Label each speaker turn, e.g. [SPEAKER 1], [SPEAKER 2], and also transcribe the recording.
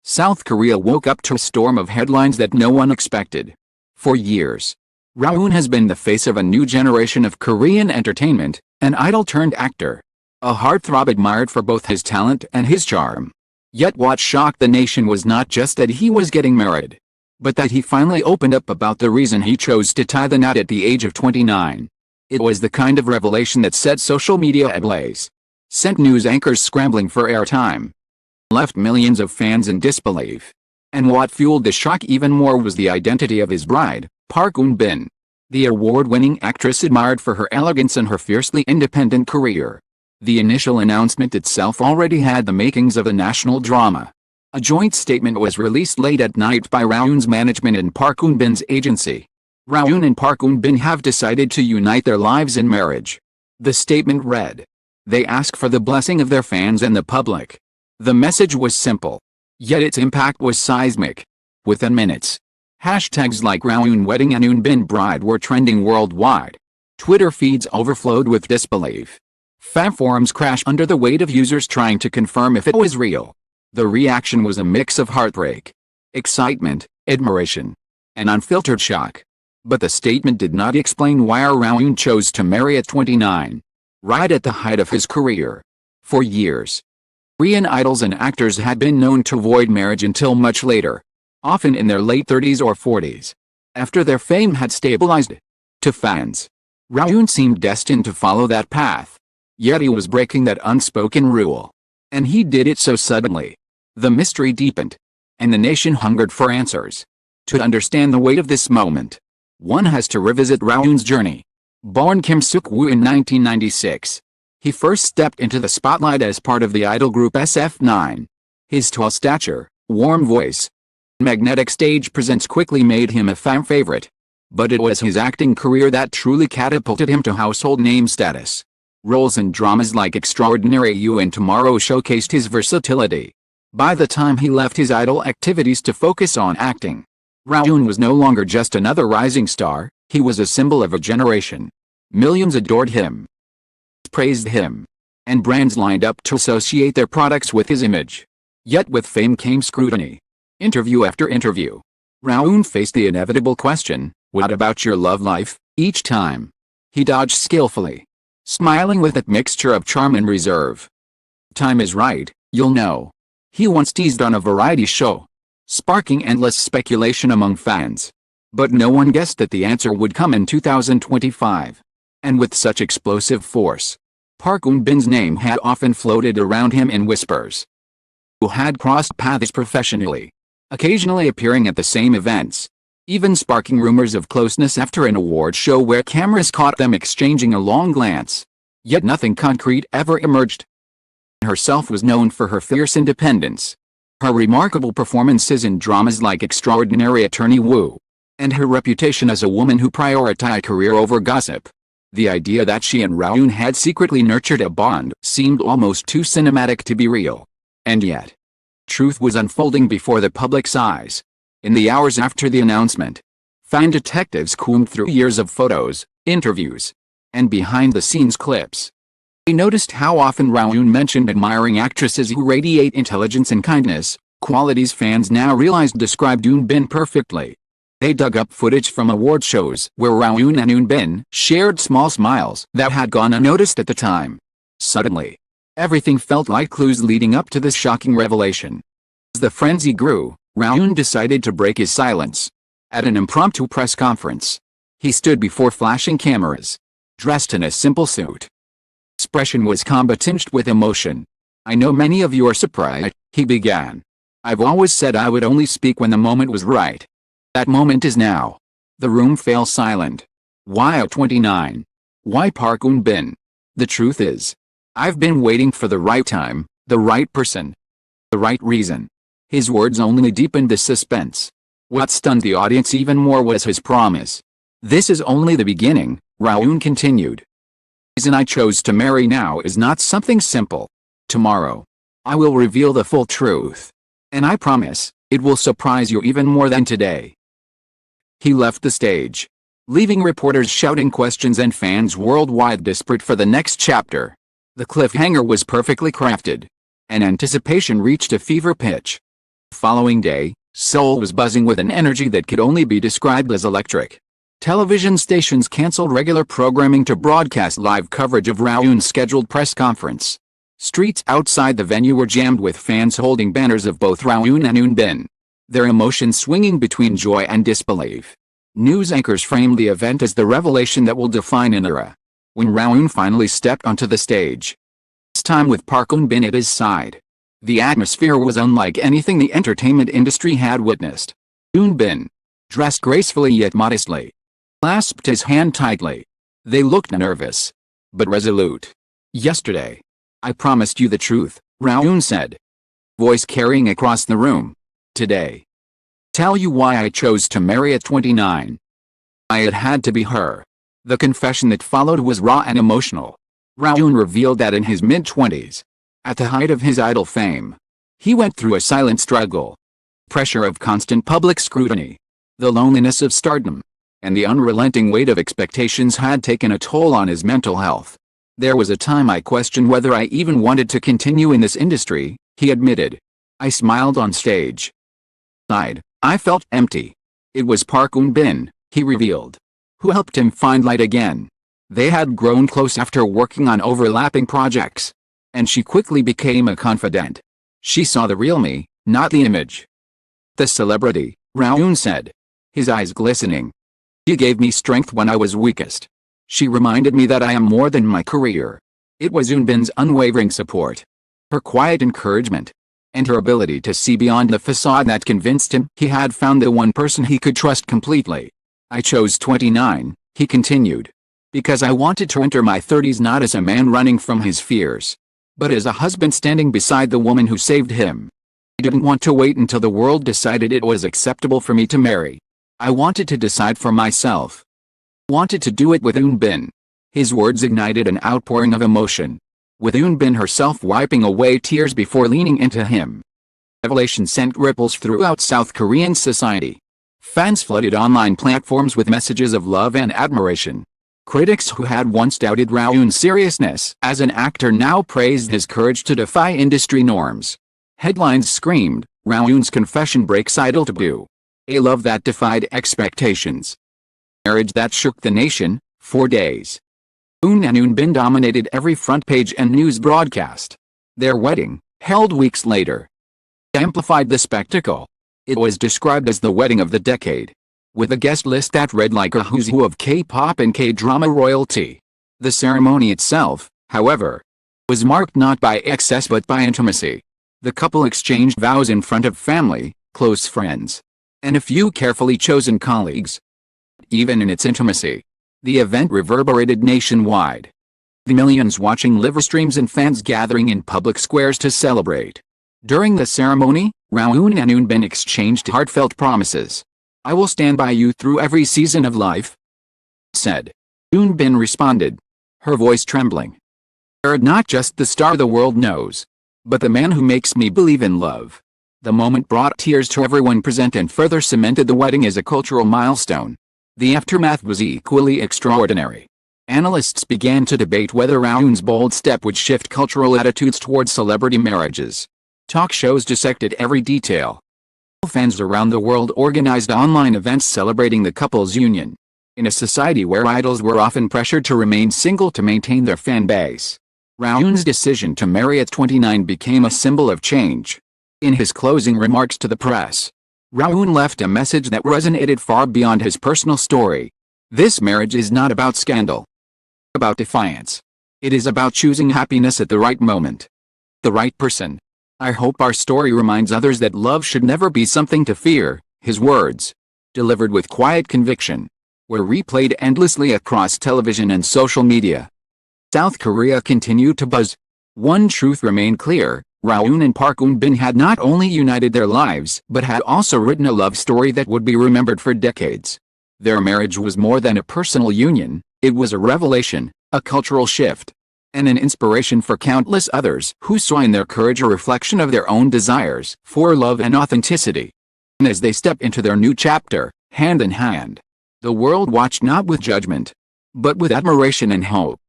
[SPEAKER 1] South Korea woke up to a storm of headlines that no one expected. For years, Rowoon has been the face of a new generation of Korean entertainment, an idol-turned-actor. A heartthrob admired for both his talent and his charm. Yet what shocked the nation was not just that he was getting married, but that he finally opened up about the reason he chose to tie the knot at the age of 29. It was the kind of revelation that set social media ablaze, sent news anchors scrambling for airtime, left millions of fans in disbelief. And what fueled the shock even more was the identity of his bride, Park Eun-bin. The award-winning actress admired for her elegance and her fiercely independent career. The initial announcement itself already had the makings of a national drama. A joint statement was released late at night by Rowoon's management and Park Eun-bin's agency. Rowoon and Park Eun-bin have decided to unite their lives in marriage. The statement read, "They ask for the blessing of their fans and the public." The message was simple, yet its impact was seismic. Within minutes, hashtags like Rowoon wedding and Eun-bin bride were trending worldwide. Twitter feeds overflowed with disbelief. Fan forums crashed under the weight of users trying to confirm if it was real. The reaction was a mix of heartbreak, excitement, admiration, and unfiltered shock. But the statement did not explain why Rowoon chose to marry at 29, right at the height of his career. For years, Korean idols and actors had been known to avoid marriage until much later, often in their late 30s or 40s, after their fame had stabilized. To fans, Rowoon seemed destined to follow that path. Yet he was breaking that unspoken rule. And he did it so suddenly. The mystery deepened, and the nation hungered for answers. To understand the weight of this moment, one has to revisit Rowoon's journey. Born Kim Suk-woo in 1996, he first stepped into the spotlight as part of the idol group SF9. His tall stature, warm voice, and magnetic stage presence quickly made him a fan favorite. But it was his acting career that truly catapulted him to household name status. Roles in dramas like Extraordinary You and Tomorrow showcased his versatility. By the time he left his idol activities to focus on acting, Rowoon was no longer just another rising star, he was a symbol of a generation. Millions adored him, praised him, and brands lined up to associate their products with his image. Yet with fame came scrutiny. Interview after interview, Rowoon faced the inevitable question, "What about your love life?" Each time, he dodged skillfully, smiling with that mixture of charm and reserve. "Time is right, you'll know," he once teased on a variety show, sparking endless speculation among fans. But no one guessed that the answer would come in 2025. And with such explosive force, Park Eun-bin's name had often floated around him in whispers. Who had crossed paths professionally, occasionally appearing at the same events, even sparking rumors of closeness after an award show where cameras caught them exchanging a long glance. Yet nothing concrete ever emerged. Herself was known for her fierce independence, her remarkable performances in dramas like Extraordinary Attorney Woo, and her reputation as a woman who prioritized career over gossip. The idea that she and Rowoon had secretly nurtured a bond seemed almost too cinematic to be real. And yet, truth was unfolding before the public's eyes. In the hours after the announcement, fan detectives combed through years of photos, interviews, and behind-the-scenes clips. They noticed how often Rowoon mentioned admiring actresses who radiate intelligence and kindness, qualities fans now realized described Eun-bin perfectly. They dug up footage from award shows where Rowoon and Eun-bin shared small smiles that had gone unnoticed at the time. Suddenly, everything felt like clues leading up to this shocking revelation. As the frenzy grew, Rowoon decided to break his silence. At an impromptu press conference, he stood before flashing cameras, dressed in a simple suit. His expression was combative with emotion. "I know many of you are surprised," he began. "I've always said I would only speak when the moment was right. That moment is now." The room fell silent. Why at 29? Why Park Eun-bin? The truth is, I've been waiting for the right time, the right person, the right reason. His words only deepened the suspense. What stunned the audience even more was his promise. "This is only the beginning," Rowoon continued. "The reason I chose to marry now is not something simple. Tomorrow, I will reveal the full truth. And I promise, it will surprise you even more than today." He left the stage, leaving reporters shouting questions and fans worldwide desperate for the next chapter. The cliffhanger was perfectly crafted, and anticipation reached a fever pitch. Following day, Seoul was buzzing with an energy that could only be described as electric. Television stations canceled regular programming to broadcast live coverage of Rawoon's scheduled press conference. Streets outside the venue were jammed with fans holding banners of both Rawoon and Eunbin, their emotions swinging between joy and disbelief. News anchors framed the event as the revelation that will define an era. When Rawoon finally stepped onto the stage, this time with Park Eun-bin at his side, the atmosphere was unlike anything the entertainment industry had witnessed. Eunbin, dressed gracefully yet modestly, clasped his hand tightly. They looked nervous, but resolute. "Yesterday, I promised you the truth," Rawoon said, voice carrying across the room. "Today, tell you why I chose to marry at 29. It had to be her." The confession that followed was raw and emotional. Rawoon revealed that in his mid-20s, at the height of his idol fame, he went through a silent struggle. Pressure of constant public scrutiny, the loneliness of stardom, and the unrelenting weight of expectations had taken a toll on his mental health. "There was a time I questioned whether I even wanted to continue in this industry," he admitted. "I smiled on stage. I felt empty." It was Park Eun-bin, he revealed, who helped him find light again. They had grown close after working on overlapping projects, and she quickly became a confidant. She saw the real me, not the image. "The celebrity," Rawoon said, his eyes glistening. "She gave me strength when I was weakest. She reminded me that I am more than my career." It was Eunbin's unwavering support, her quiet encouragement, and her ability to see beyond the facade that convinced him he had found the one person he could trust completely. "I chose 29, he continued, because I wanted to enter my 30s not as a man running from his fears, but as a husband standing beside the woman who saved him. I didn't want to wait until the world decided it was acceptable for me to marry. I wanted to decide for myself. Wanted to do it with Eunbin." His words ignited an outpouring of emotion, with Eunbin herself wiping away tears before leaning into him. Revelation sent ripples throughout South Korean society. Fans flooded online platforms with messages of love and admiration. Critics who had once doubted Rawoon's seriousness as an actor now praised his courage to defy industry norms. Headlines screamed, "Rawoon's confession breaks idol taboo. A love that defied expectations. Marriage that shook the nation." For days, Eun and Eunbin dominated every front page and news broadcast. Their wedding, held weeks later, amplified the spectacle. It was described as the wedding of the decade, with a guest list that read like a who's who of K-pop and K-drama royalty. The ceremony itself, however, was marked not by excess but by intimacy. The couple exchanged vows in front of family, close friends, and a few carefully chosen colleagues. Even in its intimacy, the event reverberated nationwide. The millions watching live streams and fans gathering in public squares to celebrate. During the ceremony, Rawoon and Eunbin exchanged heartfelt promises. "I will stand by you through every season of life," said. Eunbin responded, her voice trembling. "You're not just the star the world knows, but the man who makes me believe in love." The moment brought tears to everyone present and further cemented the wedding as a cultural milestone. The aftermath was equally extraordinary. Analysts began to debate whether Rawoon's bold step would shift cultural attitudes towards celebrity marriages. Talk shows dissected every detail. Fans around the world organized online events celebrating the couple's union. In a society where idols were often pressured to remain single to maintain their fan base, Rawoon's decision to marry at 29 became a symbol of change. In his closing remarks to the press, Rawoon left a message that resonated far beyond his personal story. "This marriage is not about scandal, about defiance. It is about choosing happiness at the right moment. The right person. I hope our story reminds others that love should never be something to fear." His words, delivered with quiet conviction, were replayed endlessly across television and social media. South Korea continued to buzz. One truth remained clear: Rawoon and Park Eun-bin had not only united their lives but had also written a love story that would be remembered for decades. Their marriage was more than a personal union, it was a revelation, a cultural shift, and an inspiration for countless others who saw in their courage a reflection of their own desires for love and authenticity. And as they stepped into their new chapter, hand in hand, the world watched not with judgment, but with admiration and hope.